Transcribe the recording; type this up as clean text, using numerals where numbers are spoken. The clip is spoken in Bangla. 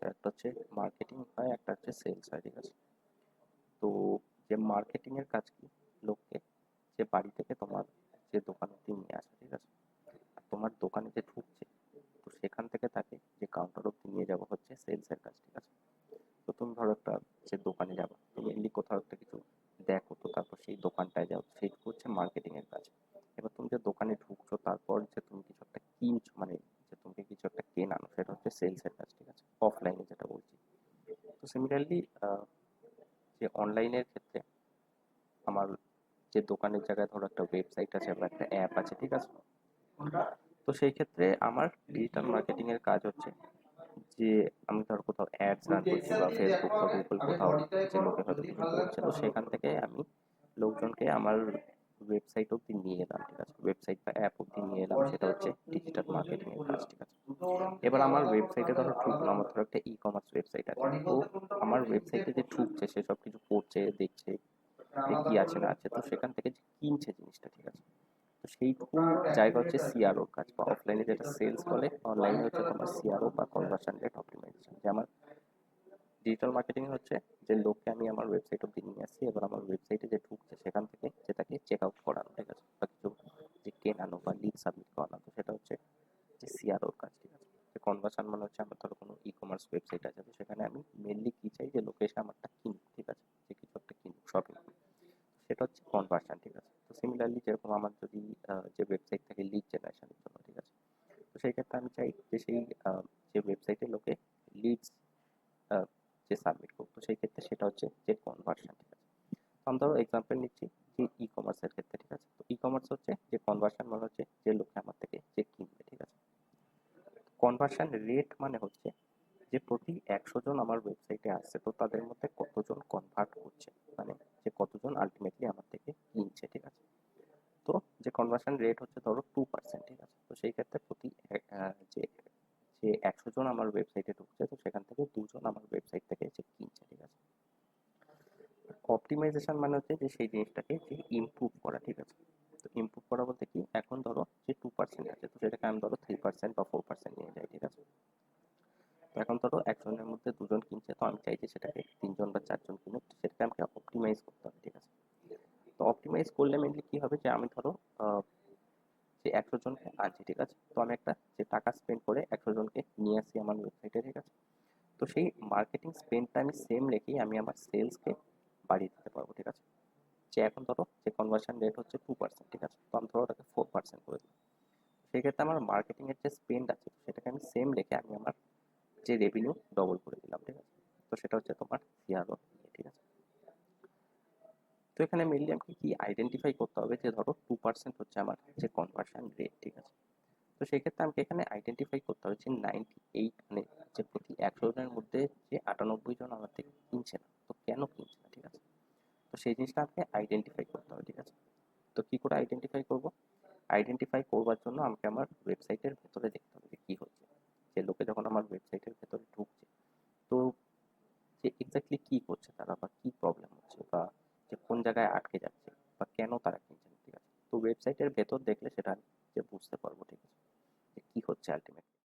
তো একটা হচ্ছে মার্কেটিং হয়, একটা হচ্ছে সেলস হয়, ঠিক আছে। তো যে মার্কেটিং এর কাজ কি, লোককে যে বাড়ি থেকে তোমার যে দোকান অব্দি নিয়ে আসে, ঠিক আছে। আর তোমার দোকানে যে ঢুকছে, তো সেখান থেকে তাকে যে কাউন্টার অব্দি নিয়ে যাওয়া হচ্ছে সেলস এর কাজ, ঠিক আছে। তো তুমি ধরো একটা যে দোকানে যাবো, তুমি মেনলি কোথাও একটা কিছু দেখো, তো তারপর সেই দোকানটায় যাও, সেইটুকু হচ্ছে মার্কেটিং এর কাজ। এবার তুমি যে দোকানে ঢুকছো, তারপর যে তুমি কিছু একটা কিনছো, মানে যে তুমি কিছু একটা কেনানো, সেটা হচ্ছে সেলস এর কাজ, ঠিক আছে, অফলাইনে যেটা বলছি। তো সিমিলারলি যে অনলাইনের ক্ষেত্রে আমার যে দোকানের জায়গায় ধরো একটা ওয়েবসাইট আছে বা একটা অ্যাপ আছে, ঠিক আছে। তো সেই ক্ষেত্রে আমার ডিজিটাল মার্কেটিং এর কাজ হচ্ছে যে আমি ধর কোথাও অ্যাডস রান করছি বা ফেসবুক বা গুগল কোথাও, যে লোকে হয়তো কিছু করছে, তো সেখান থেকে আমি লোকজনকে আমার ওয়েবসাইট অব্দি নিয়ে এলাম, ঠিক আছে, ওয়েবসাইট বা অ্যাপ অব্দি নিয়ে এলাম, সেটা হচ্ছে ডিজিটাল মার্কেটিং এর কাজ, ঠিক আছে। এবার আমার ওয়েবসাইটে ধরো ঢুকলো, আমার ধরো একটা ই কমার্স ওয়েবসাইট আছে, তো আমার ওয়েবসাইটে যে ঢুকছে সে সব কিছু পড়ছে, দেখছে যে কি আছে না আছে, তো সেখান থেকে যে কিনছে জিনিসটা, ঠিক আছে। তো সেইটুকু জায়গা হচ্ছে সিআরও কাজ, বা অফলাইনে যেটা সেলস বলে, অনলাইনে হচ্ছে তোমার সিআরও বা কনভার্সন রেট অপটিমাইজেশন। যে আমার ডিজিটাল মার্কেটিং হচ্ছে যে লোককে আমি আমার ওয়েবসাইট অব্দি নিয়ে আসছি, এবার আমার ওয়েবসাইটে যে ঢুকছে সেখান থেকে সেটাকে চেক আউট করানো, ঠিক আছে, বা কিছু যে কেনানো বা লিড সাবমিট করানো, তো সেটা হচ্ছে যে সিআরওর কাজ, ঠিক আছে। যে কনভার্সন মানে হচ্ছে আমার ধরো কোনো ই কমার্স ওয়েবসাইট আছে, তো সেখানে আমি মেনলি কি চাই, যে লোকে এসে আমারটা কিনুক, ঠিক আছে, যে কিছু একটা কিনুক, শপিং, সেটা হচ্ছে কনভার্সন, ঠিক আছে। তো সিমিলারলি যেরকম আমার যদি যে ওয়েবসাইট থাকে লিড জেনারেশনের জন্য, ঠিক আছে, তো সেই ক্ষেত্রে আমি চাই যে সেই যে ওয়েবসাইটে লোকে লিডস যে সাবমিট করবো, তো সেই ক্ষেত্রে সেটা হচ্ছে যে কনভার্সন, ঠিক আছে। তো আমি ধরো এক্সাম্পল নিচ্ছি যে ই কমার্সের ক্ষেত্রে, ঠিক আছে। তো ই কমার্স হচ্ছে যে কনভার্সন মানে হচ্ছে যে লোকে আমার থেকে যে কিনবে, ঠিক আছে। কনভার্সন রেট মানে হচ্ছে যে প্রতি 100 জন আমার ওয়েবসাইটে আসছে, তো তাদের মধ্যে কতজন কনভার্ট করছে, মানে যে কতজন আলটিমেটলি আমার থেকে কিনছে, ঠিক আছে। তো যে কনভার্সন রেট হচ্ছে ধরো 2%, ঠিক আছে। তো সেই ক্ষেত্রে প্রতি যে যে 100 জন আমার ওয়েবসাইটে ঢুকছে, তো সেখান থেকে 2 জন আমার ওয়েবসাইট থেকে এসে কিনছে, ঠিক আছে। অপটিমাইজেশন মানে হচ্ছে যে সেই জিনিসটাকে যে ইমপ্রুভ করা, ঠিক আছে। তো ইমপ্রুভ করা বলতে কি, এখন ধরো যে 2% আছে, তো সেটাকে আমি ধরো 3% বা 4% নিয়ে যাই, ঠিক আছে। তো এখন ধরো 100 জনের মধ্যে 2 জন কিনছে, তো আমি চাই যে সেটাকে 3 জন বা 4 জন কিনুক, তো সেটাকে আমাকে অপটিমাইজ করতে হবে, ঠিক আছে। তো অপটিমাইজ করলে মেনলি কি হবে, যে আমি ধরো যে 100 জনকে আনছি, ঠিক আছে, তো আমি একটা যে টাকা স্পেন্ড করে 100 জনকে নিয়ে আসি আমার ওয়েবসাইটে, ঠিক আছে। তো সেই মার্কেটিং স্পেন্ডটা আমি সেম রেখেই আমি আমার সেলসকে বাড়িয়ে দিতে পারবো, ঠিক আছে। যে এখন ধরো যে কনভার্সন রেট হচ্ছে 2%, ঠিক আছে, তো আমি ধরো ওটাকে 4% করে দিই। সেক্ষেত্রে আমার মার্কেটিং এর যে স্পেন্ড আছে, সেটাকে আমি সেম রেখে আমি আমার যে রেভিনিউ ডবল করে দিলাম, ঠিক আছে। তো সেটা হচ্ছে তোমার সিআরও, ঠিক আছে। তো এখানে মেনলি আমাকে কি আইডেন্টিফাই করতে হবে, যে ধরো 2% হচ্ছে আমার যে কনভার্সন রেট, ঠিক আছে। তো সেই ক্ষেত্রে আমাকে এখানে আইডেন্টিফাই করতে হবে যে 98, মানে যে প্রতি 100 জনের মধ্যে যে 98 জন আমার থেকে কিনছে না, তো কেন কিনছে না, ঠিক আছে। তো সেই জিনিসটা আমাকে আইডেন্টিফাই করতে হবে, ঠিক আছে। তো কি করে আইডেন্টিফাই করব, আইডেন্টিফাই করবার জন্য আমাকে আমার ওয়েবসাইটের ভেতরে দেখতে হবে যে কি হচ্ছে, যে লোকে যখন আমার ওয়েবসাইটের ভেতরে ঢুকছে, তো যে এক্স্যাক্টলি কি করছে তারা, বা কি প্রবলেম হচ্ছে, বা যে কোন জায়গায় আটকে যাচ্ছে, বা কেন তারা কিনছে না, ঠিক আছে। তো ওয়েবসাইটের ভেতর দেখলে সেটা আমি যে বুঝতে পারবো, ঠিক আছে, যে কি হচ্ছে আলটিমেটলি।